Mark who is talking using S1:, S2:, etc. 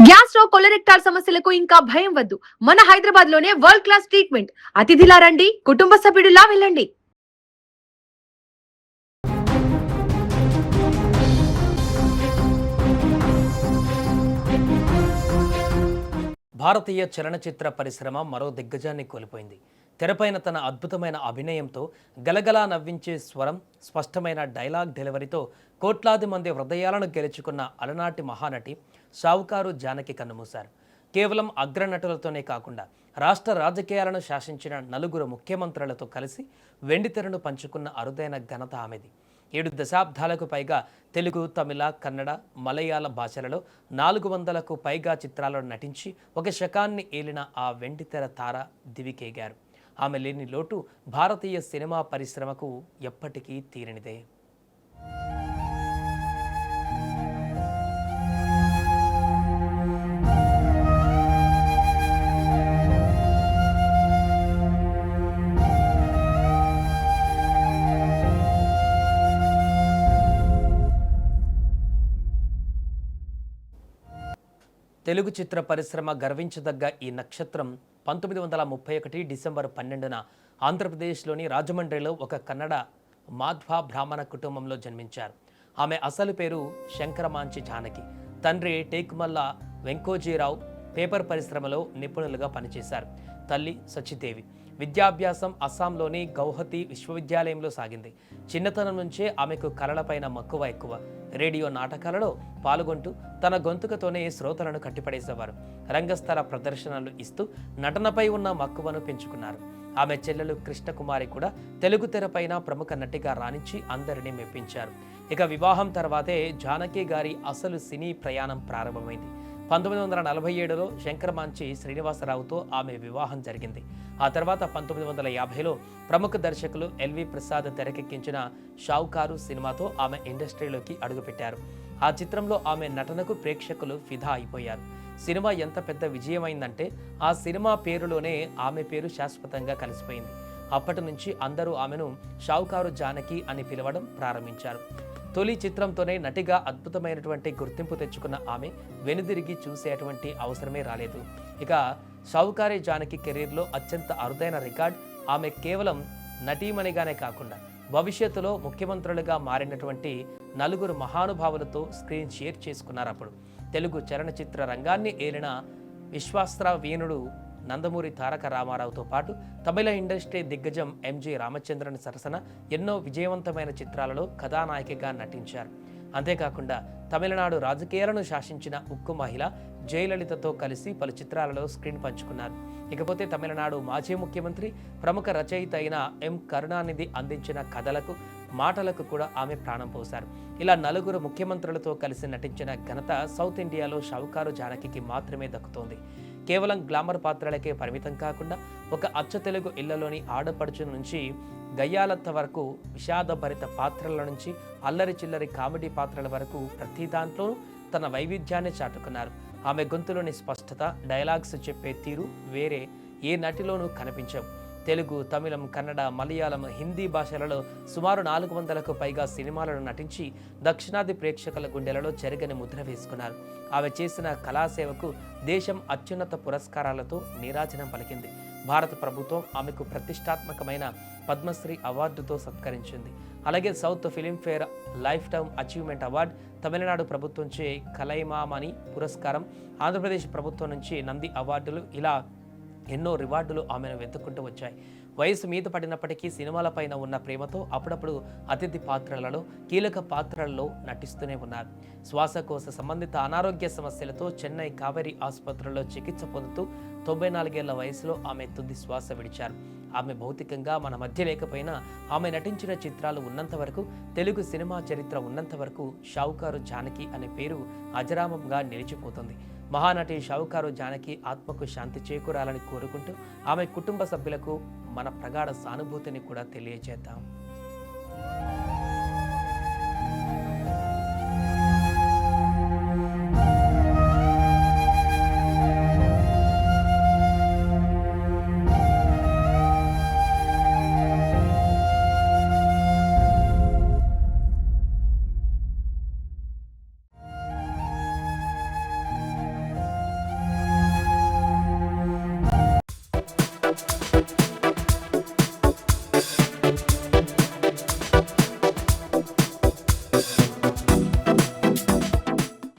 S1: Gas stove కొలరెక్టాల్ సమస్యలకు ఇంకా భయం వద్దు. మన హైదరాబాద్ లోనే వరల్డ్ క్లాస్ ట్రీట్మెంట్. అతిథిలా రండి, కుటుంబ సభ్యుడిలా వెళ్ళండి.
S2: భారతీయ చలనచిత్ర పరిశ్రమ మరో దిగ్గజాన్ని కోల్పోయింది. తెరపైన తన అద్భుతమైన అభినయంతో గలగలా నవ్వించే స్వరం, స్పష్టమైన డైలాగ్ డెలివరీతో కోట్లాది మంది హృదయాలను గెలుచుకున్న అలనాటి మహానటి షావుకారు జానకి కన్నుమూశారు. కేవలం అగ్రనటులతోనే కాకుండా రాష్ట్ర రాజకీయాలను శాసించిన నలుగురు ముఖ్యమంత్రులతో కలిసి వెండితెరను పంచుకున్న అరుదైన ఘనత ఆమెది. 7 దశాబ్దాలకు పైగా తెలుగు, తమిళ, కన్నడ, మలయాళ భాషలలో 400కు పైగా చిత్రాలను నటించి ఒక శకాన్ని ఏలిన ఆ వెండితెర తార దివికేగారు. ఆమె లేని లోటు భారతీయ సినిమా పరిశ్రమకు ఎప్పటికీ తీరనిదే. తెలుగు చిత్ర పరిశ్రమ గర్వించదగ్గ ఈ నక్షత్రం 1931 డిసెంబర్ 12న ఆంధ్రప్రదేశ్లోని రాజమండ్రిలో ఒక కన్నడ మాధ్వ బ్రాహ్మణ కుటుంబంలో జన్మించారు. ఆమె అసలు పేరు శంకరమాంచి జానకి. తండ్రి టేకుమల్ల వెంకోజీరావు పేపర్ పరిశ్రమలో నిపుణులుగా పనిచేశారు. తల్లి సచిదేవి. విద్యాభ్యాసం అస్సాంలోని గౌహతి విశ్వవిద్యాలయంలో సాగింది. చిన్నతనం నుంచే ఆమెకు కళలపైన మక్కువ ఎక్కువ. రేడియో నాటకాలలో పాల్గొంటూ తన గొంతుకతోనే శ్రోతలను కట్టిపడేసేవారు. రంగస్థల ప్రదర్శనలు ఇస్తూ నటనపై ఉన్న మక్కువను పెంచుకున్నారు. ఆమె చెల్లెలు కృష్ణకుమారి కూడా తెలుగు తెరపైన ప్రముఖ నటిగా రాణించి అందరినీ మెప్పించారు. ఇక వివాహం తర్వాతే జానకి గారి అసలు సినీ ప్రయాణం ప్రారంభమైంది. 1947లో శంకరమాంచి శ్రీనివాసరావుతో ఆమె వివాహం జరిగింది. ఆ తర్వాత 1950లో ప్రముఖ దర్శకులు ఎల్వి ప్రసాద్ తెరకెక్కించిన షావుకారు సినిమాతో ఆమె ఇండస్ట్రీలోకి అడుగుపెట్టారు. ఆ చిత్రంలో ఆమె నటనకు ప్రేక్షకులు ఫిదా అయిపోయారు. సినిమా ఎంత పెద్ద విజయమైందంటే ఆ సినిమా పేరులోనే ఆమె పేరు శాశ్వతంగా కలిసిపోయింది. అప్పటి నుంచి అందరూ ఆమెను షావుకారు జానకి అని పిలవడం ప్రారంభించారు. తొలి చిత్రంతోనే నటిగా అద్భుతమైనటువంటి గుర్తింపు తెచ్చుకున్న ఆమె వెనుదిరిగి చూసేటువంటి అవసరమే రాలేదు. ఇక షావుకారి జానకి కెరీర్లో అత్యంత అరుదైన రికార్డ్ ఆమె కేవలం నటీమణిగానే కాకుండా భవిష్యత్తులో ముఖ్యమంత్రులుగా మారినటువంటి నలుగురు మహానుభావులతో స్క్రీన్ షేర్ చేసుకున్నారు. అప్పుడు తెలుగు చలనచిత్ర రంగాన్ని ఏలిన విశ్వాస్త్ర వీణుడు నందమూరి తారక రామారావుతో పాటు తమిళ ఇండస్ట్రీ దిగ్గజం ఎంజి రామచంద్రన్ సరసన ఎన్నో విజయవంతమైన చిత్రాలలో కథానాయికగా నటించారు. అంతేకాకుండా తమిళనాడు రాజకీయాలను శాసించిన ఉక్కు మహిళ జయలలితతో కలిసి పలు చిత్రాలలో స్క్రీన్ పంచుకున్నారు. ఇకపోతే తమిళనాడు మాజీ ముఖ్యమంత్రి, ప్రముఖ రచయిత అయిన ఎం కరుణానిధి అందించిన కథలకు, మాటలకు కూడా ఆమె ప్రాణం పోశారు. ఇలా నలుగురు ముఖ్యమంత్రులతో కలిసి నటించిన ఘనత సౌత్ ఇండియాలో షావుకారు జానకి మాత్రమే దక్కుతోంది. కేవలం గ్లామర్ పాత్రలకే పరిమితం కాకుండా ఒక అచ్చ తెలుగు ఇళ్లలోని ఆడపడుచు నుంచి గయ్యాలత్త వరకు, విషాదభరిత పాత్రల నుంచి అల్లరి చిల్లరి కామెడీ పాత్రల వరకు ప్రతి దాంట్లోనూ తన వైవిధ్యాన్ని చాటుకున్నారు. ఆమె గొంతులోని స్పష్టత, డైలాగ్స్ చెప్పే తీరు వేరే ఏ నటిలోనూ కనిపించవు. తెలుగు, తమిళం, కన్నడ, మలయాళం, హిందీ భాషలలో సుమారు 400కు పైగా సినిమాలను నటించి దక్షిణాది ప్రేక్షకుల గుండెలలో చెరగని ముద్ర వేసుకున్నారు. ఆమె చేసిన కళాసేవకు దేశం అత్యున్నత పురస్కారాలతో నీరాజనం పలికింది. భారత ప్రభుత్వం ఆమెకు ప్రతిష్టాత్మకమైన పద్మశ్రీ అవార్డుతో సత్కరించింది. అలాగే south Filmfare lifetime achievement award, Tamil Nadu ప్రభుత్వంచే కలైమామణి పురస్కారం, ఆంధ్రప్రదేశ్ ప్రభుత్వం నుంచి నంది అవార్డులు, ఇలా ఎన్నో రివార్డులు ఆమెను వెతుక్కుంటూ వచ్చాయి. వయసు మీద పడినప్పటికీ సినిమాలపైన ఉన్న ప్రేమతో అప్పుడప్పుడు అతిథి పాత్రలలో, కీలక పాత్రలలో నటిస్తూనే ఉన్నారు. శ్వాసకోశ సంబంధిత అనారోగ్య సమస్యలతో చెన్నై కావేరీ ఆసుపత్రిలో చికిత్స పొందుతూ 94 ఏళ్ల వయసులో ఆమె తుది శ్వాస విడిచారు. ఆమె భౌతికంగా మన మధ్య లేకపోయినా ఆమె నటించిన చిత్రాలు ఉన్నంత వరకు, తెలుగు సినిమా చరిత్ర ఉన్నంత వరకు షావుకారు జానకి అనే పేరు అజరామంగా నిలిచిపోతుంది. మహానటి షావుకారు జానకి ఆత్మకు శాంతి చేకూరాలని కోరుకుంటూ ఆమె కుటుంబ సభ్యులకు మన ప్రగాఢ సానుభూతిని కూడా తెలియజేద్దాం.